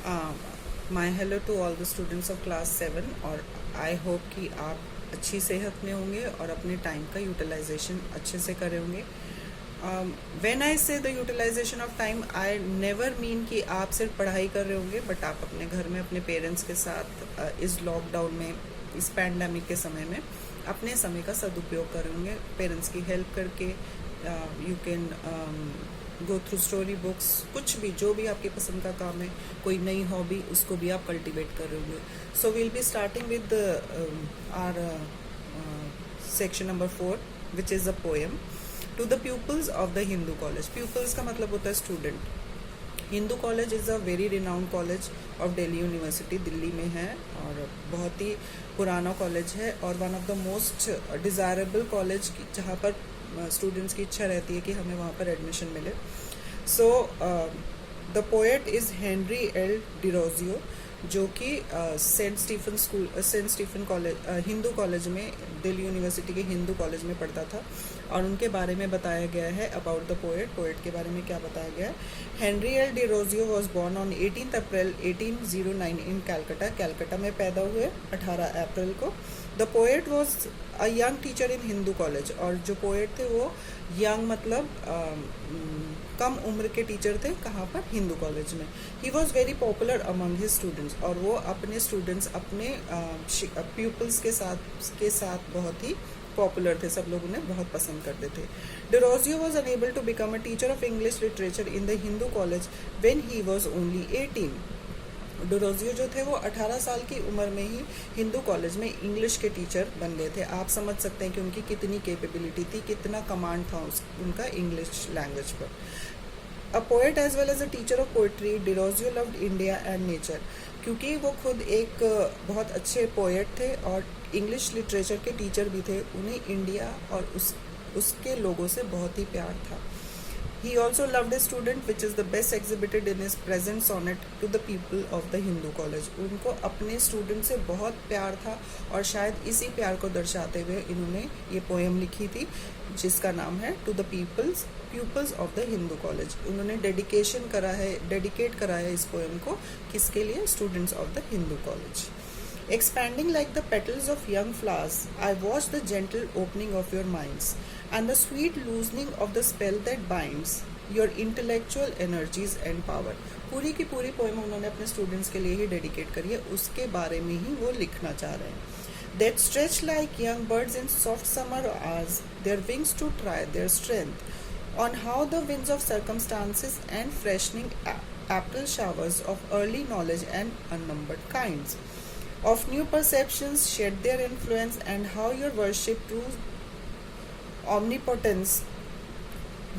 My hello to all the students of class 7 और I hope कि आप अच्छी सेहत में होंगे और अपने टाइम का यूटिलाइजेशन अच्छे से करे होंगे. When I say the utilization of time, I never mean कि आप सिर्फ पढ़ाई कर रहे होंगे, बट आप अपने घर में अपने पेरेंट्स के साथ इस लॉकडाउन में, इस पैंडमिक के समय में अपने समय का सदुपयोग कर रहे होंगे. पेरेंट्स की हेल्प करके you can go through story books, कुछ भी, जो भी आपकी पसंद का काम है, कोई नई हॉबी, उसको भी आप कल्टिवेट कर रहे होंगे. So we'll be starting with our section number 4, which is a poem to the pupils of the Hindu college. Pupils का मतलब होता है student. Hindu college is a very renowned college of Delhi university, Delhi में है और बहुत ही पुराना कॉलेज है और one of the most desirable college जहाँ पर स्टूडेंट्स की इच्छा रहती है कि हमें वहाँ पर एडमिशन मिले. So the poet is Henry L Derozio, जो कि saint Stephen college, Hindu college में, दिल्ली यूनिवर्सिटी के हिंदू कॉलेज में पढ़ता था. और उनके बारे में बताया गया है अबाउट द पोएट के बारे में क्या बताया गया है. Henry L Derozio was born on 18 अप्रैल 1809 इन कैलकाटा में पैदा हुए 18 अप्रैल को. The poet was a young teacher in Hindu college. और जो पोएट थे वो यंग मतलब कम उम्र के टीचर थे. कहाँ पर? हिंदू कॉलेज में. He was very popular among his students. और वो अपने स्टूडेंट्स, अपने प्यूपल्स के साथ बहुत ही पॉपुलर थे. सब लोग उन्हें बहुत पसंद करते थे. Derozio was enable to become a teacher of English literature in the Hindu college when he was only 18. Derozio जो थे वो 18 साल की उम्र में ही हिंदू कॉलेज में इंग्लिश के टीचर बन गए थे. आप समझ सकते हैं कि उनकी कितनी कैपेबिलिटी थी, कितना कमांड था उनका इंग्लिश लैंग्वेज पर. A poet as well as a teacher of poetry, Derozio loved India and nature. क्योंकि वो खुद एक बहुत अच्छे पोएट थे और इंग्लिश लिटरेचर के टीचर भी थे, उन्हें इंडिया और उसके लोगों से बहुत ही प्यार था. He also loved a student, which is the best exhibited in his present sonnet to the people of the Hindu college. उनको अपने स्टूडेंट से बहुत प्यार था और शायद इसी प्यार को दर्शाते हुए इन्होंने ये पोएम लिखी थी, जिसका नाम है to the pupils of the Hindu college. उन्होंने डेडिकेट करा है इस पोएम को. किसके लिए? Students of the Hindu college. Expanding like the petals of young flowers, I watch the gentle opening of your minds and the sweet loosening of the spell that binds your intellectual energies and power. पूरी की पूरी poem उन्होंने अपने students के लिए ही dedicate करी है. उसके बारे में ही वो लिखना चाह रहे हैं. That stretch like young birds in soft summer hours, their wings to try their strength, on how the winds of circumstances and freshening April showers of early knowledge and unnumbered kinds of new perceptions shed their influence, and how your worship true omnipotence.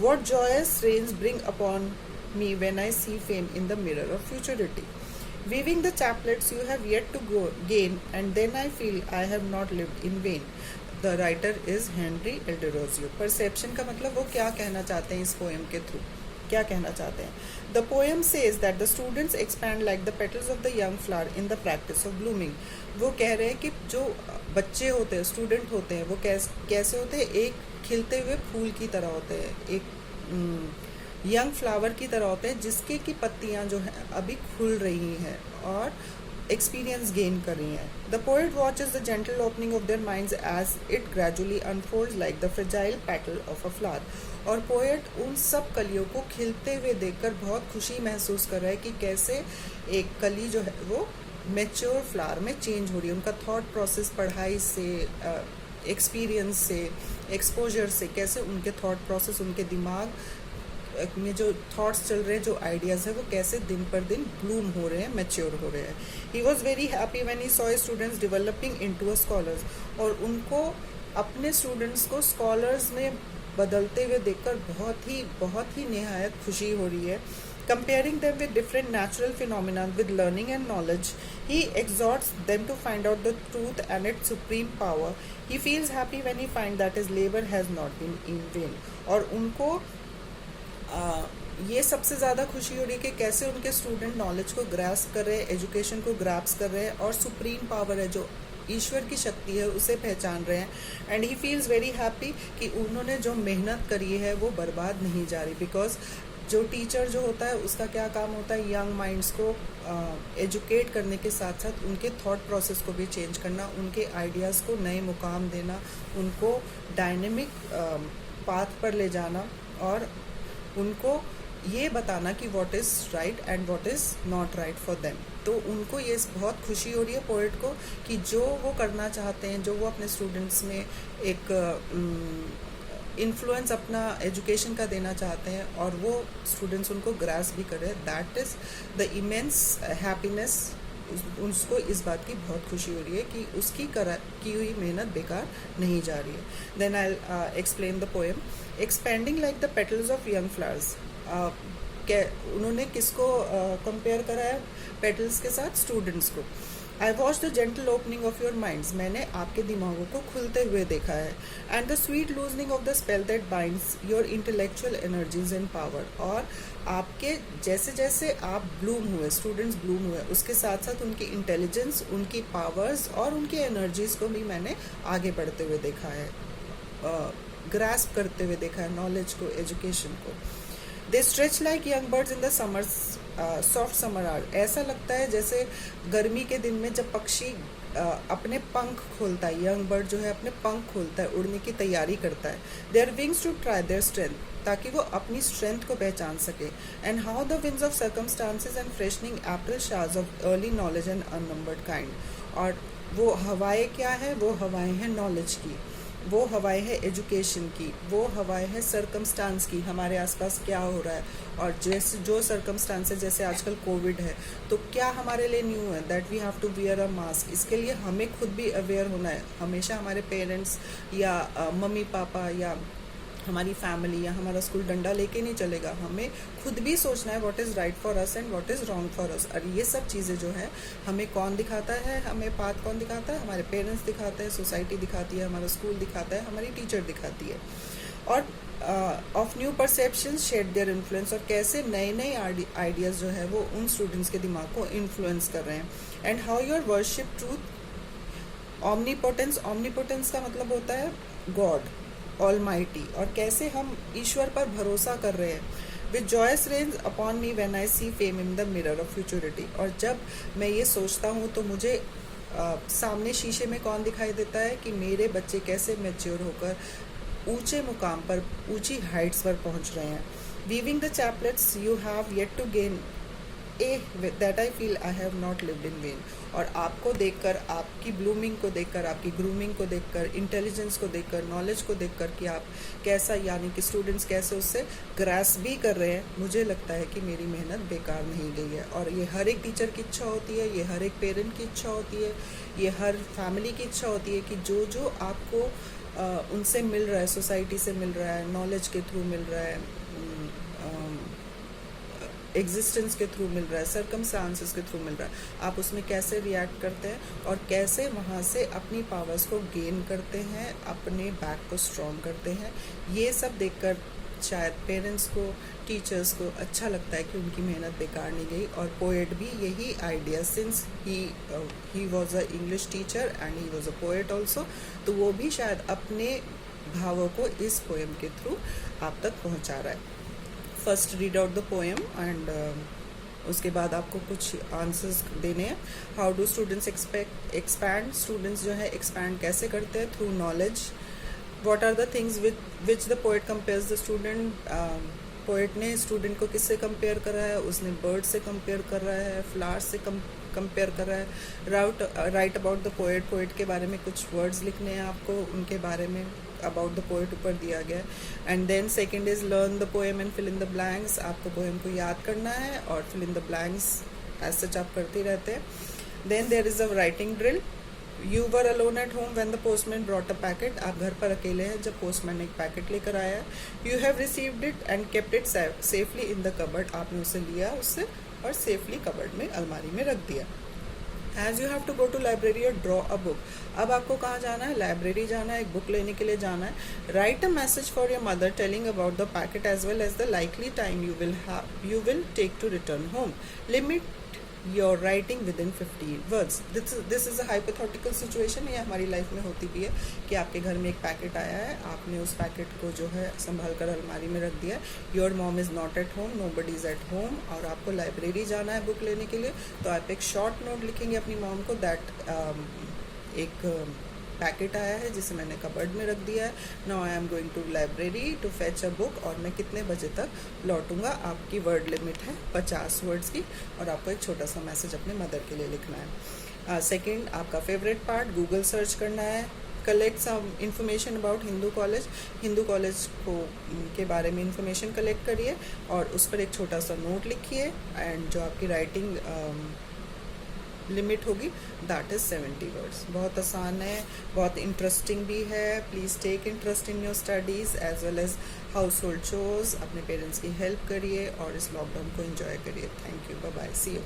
What joyous rains bring upon me when I see fame in the mirror of futurity. Weaving the chaplets you have yet to gain, and then I feel I have not lived in vain. The writer is Henry L. Derozio. Perception का मतलब वो क्या कहना चाहते हैं इस poem के through, क्या कहना चाहते हैं. The poem says that the students expand like the petals of the young flower in the practice of blooming. वो कह रहे हैं कि जो बच्चे होते हैं, स्टूडेंट होते हैं, वो कैसे होते हैं? एक खिलते हुए फूल की तरह होते हैं, एक यंग फ्लावर की तरह होते हैं, जिसके की पत्तियां जो हैं अभी खुल रही हैं और एक्सपीरियंस गेन कर रही हैं. The poet watches the gentle opening of their minds as it gradually unfolds like the fragile petal of a flower. और पोएट उन सब कलियों को खिलते हुए देखकर बहुत खुशी महसूस कर रहा है कि कैसे एक कली जो है वो मैच्योर फ्लावर में चेंज हो रही है. उनका थॉट प्रोसेस पढ़ाई से, एक्सपीरियंस से, एक्सपोजर से, कैसे उनके थॉट प्रोसेस, उनके दिमाग में जो थॉट्स चल रहे हैं, जो आइडियाज़ है, वो कैसे दिन पर दिन ब्लूम हो रहे हैं, मैच्योर हो रहे हैं. He was very happy when he saw students developing into a scholars. और उनको अपने स्टूडेंट्स को स्कॉलर्स में बदलते हुए देखकर बहुत ही निहायत खुशी हो रही है. Comparing them with different natural phenomena with learning and knowledge, he exhorts them to find out the truth and its supreme power. He feels happy when he finds that his labor has not been in vain. और उनको ये सबसे ज़्यादा खुशी हो रही है कि कैसे उनके स्टूडेंट नॉलेज को ग्रास्प कर रहे हैं, एजुकेशन को ग्रास्प कर रहे हैं और सुप्रीम पावर है, जो ईश्वर की शक्ति है, उसे पहचान रहे हैं. And he feels very happy कि उन्होंने जो मेहनत करी है वो बर्बाद नहीं जा रही. बिकॉज जो टीचर जो होता है उसका क्या काम होता है, यंग माइंड्स को एजुकेट करने के साथ साथ उनके थॉट प्रोसेस को भी चेंज करना, उनके आइडियाज़ को नए मुकाम देना, उनको डायनेमिक पाथ पर ले जाना और उनको ये बताना कि what is right and what is not right for them. तो उनको ये बहुत खुशी हो रही है पोएट को कि जो वो करना चाहते हैं, जो वो अपने स्टूडेंट्स में एक इन्फ्लुएंस अपना एजुकेशन का देना चाहते हैं और वो स्टूडेंट्स उनको ग्रास भी करे, that is the immense happiness. उसको इस बात की बहुत खुशी हो रही है कि उसकी की हुई मेहनत बेकार नहीं जा रही है। Then I explain the poem. Expanding like the petals of young flowers. उन्होंने किसको कंपेयर करा है पेटल्स के साथ? स्टूडेंट्स को। I watch the gentle opening of your minds. मैंने आपके दिमागों को खुलते हुए देखा है। And the sweet loosening of the spell that binds your intellectual energies and power. और आपके जैसे जैसे आप ब्लूम हुए, स्टूडेंट्स ब्लूम हुए, उसके साथ साथ उनकी इंटेलिजेंस, उनकी पावर्स और उनकी एनर्जीज को भी मैंने आगे बढ़ते हुए देखा है, ग्रास्प करते हुए देखा है, नॉलेज को, एजुकेशन को। They stretch like young birds in the summer soft summer hour. ऐसा लगता है जैसे गर्मी के दिन में जब पक्षी अपने पंख खोलता है, यंग बर्ड जो है अपने पंख खोलता है, उड़ने की तैयारी करता है। Their wings to try their strength, ताकि वो अपनी स्ट्रेंथ को पहचान सके। And how the winds of circumstances and freshening April showers of early knowledge and unnumbered kind. और वो हवाएं क्या है? वो हवाएं हैं नॉलेज की, वो हवाएं है एजुकेशन की, वो हवाएं है सर्कमस्टांस की, हमारे आसपास क्या हो रहा है। और जैसे जो सर्कमस्टांसेस, जैसे आजकल कोविड है, तो क्या हमारे लिए न्यू है? That we have to wear a mask. इसके लिए हमें खुद भी अवेयर होना है। हमेशा हमारे पेरेंट्स या मम्मी पापा या हमारी फैमिली या हमारा स्कूल डंडा लेके नहीं चलेगा, हमें खुद भी सोचना है what is right for us and what is wrong for us. और ये सब चीज़ें जो है हमें कौन दिखाता है, हमें पाथ कौन दिखाता है? हमारे पेरेंट्स दिखाते हैं, सोसाइटी दिखाती है, हमारा स्कूल दिखाता है, हमारी टीचर दिखाती है। और of new perception shade their influence. और कैसे नए नए आइडियाज़ जो है वो उन स्टूडेंट्स के दिमाग को इन्फ्लुएंस कर रहे हैं। And how your worship truth omnipotence. Omnipotence का मतलब होता है गॉड ऑलमाइटी। और कैसे हम ईश्वर पर भरोसा कर रहे हैं। With joys rains upon me when I see fame in the mirror of futurity. और जब मैं ये सोचता हूँ तो मुझे सामने शीशे में कौन दिखाई देता है कि मेरे बच्चे कैसे मैच्योर होकर ऊंचे मुकाम पर, ऊंची हाइट्स पर पहुंच रहे हैं। Weaving the chaplets you have yet to gain that I feel I have not lived in vain. और आपको देखकर, आपकी ब्लूमिंग को देखकर, आपकी ग्रूमिंग को देखकर, इंटेलिजेंस को देखकर, नॉलेज को देखकर कि आप कैसा, यानी कि स्टूडेंट्स कैसे उससे ग्रास भी कर रहे हैं, मुझे लगता है कि मेरी मेहनत बेकार नहीं गई है। और ये हर एक टीचर की इच्छा होती है, ये हर एक पेरेंट की इच्छा होती है, ये हर फैमिली की इच्छा होती है कि जो जो आपको उनसे मिल रहा है, सोसाइटी से मिल रहा है, नॉलेज के थ्रू मिल रहा है, एग्जिस्टेंस के थ्रू मिल रहा है, सर्कमस्टांसेस के थ्रू मिल रहा है, आप उसमें कैसे रिएक्ट करते हैं और कैसे वहाँ से अपनी पावर्स को गेन करते हैं, अपने बैक को स्ट्रॉन्ग करते हैं। ये सब देखकर शायद पेरेंट्स को, टीचर्स को अच्छा लगता है कि उनकी मेहनत बेकार नहीं गई। और पोएट भी यही idea, since he was a English teacher and he was a poet also, तो वो भी शायद अपने भावों को इस पोएम के थ्रू आप तक पहुँचा रहा है। First read out the poem and उसके बाद आपको कुछ आंसर्स देने हैं। How do students expand. Students जो है एक्सपैंड कैसे करते हैं? Through knowledge. What are the things which the poet compares the student. Poet ने स्टूडेंट को किससे कंपेयर करा है? उसने बर्ड से कंपेयर कर रहा है, फ्लावर्स से कंपेयर कर रहा है। Right about the poet. Poet के बारे में कुछ वर्ड्स लिखने हैं आपको, उनके बारे में अबाउट द पोएट ऊपर दिया गया है। And then second is learn the poem and fill in the blanks. आपको पोएम को याद करना है और fill in the blanks as such आप करते रहते हैं। Then there is a writing drill. You were alone at home when the postman brought a packet. आप घर पर अकेले हैं जब पोस्टमैन एक पैकेट लेकर आया है। You have received it and kept it safely in the cupboard. आपने उसे लिया उससे और सेफली कबर्ड में, अलमारी में रख दिया। As you have to go to library और ड्रॉ अ बुक। अब आपको कहाँ जाना है? लाइब्रेरी जाना है, एक बुक लेने के लिए जाना है। Write a message for your mother telling about the packet as well as the likely time you will take to return home. Limit your writing within 50 words. This is a hypothetical situation. ये हमारी life में होती भी है कि आपके घर में एक पैकेट आया है, आपने उस पैकेट को जो है संभाल कर अलमारी में रख दिया. Your mom is not at home, nobody is at home, और आपको लाइब्रेरी जाना है बुक लेने के लिए. तो आप एक शॉर्ट नोट लिखेंगे अपनी मॉम को दैट एक पैकेट आया है जिसे मैंने कबर्ड में रख दिया है. Now I am going to library to fetch a book, और मैं कितने बजे तक लौटूंगा. आपकी वर्ड लिमिट है 50 वर्ड्स की, और आपको एक छोटा सा मैसेज अपने मदर के लिए लिखना है. सेकेंड, आपका फेवरेट पार्ट, गूगल सर्च करना है. Collect some information about Hindu College. Hindu College को के बारे में इंफॉर्मेशन कलेक्ट करिए और उस पर एक छोटा सा नोट लिखिए. एंड जो आपकी राइटिंग लिमिट होगी दैट इज़ 70 वर्ड्स. बहुत आसान है, बहुत इंटरेस्टिंग भी है. Please take interest in your studies as well as household chores. अपने पेरेंट्स की हेल्प करिए और इस लॉकडाउन को एंजॉय करिए. Thank you, bye bye, see you.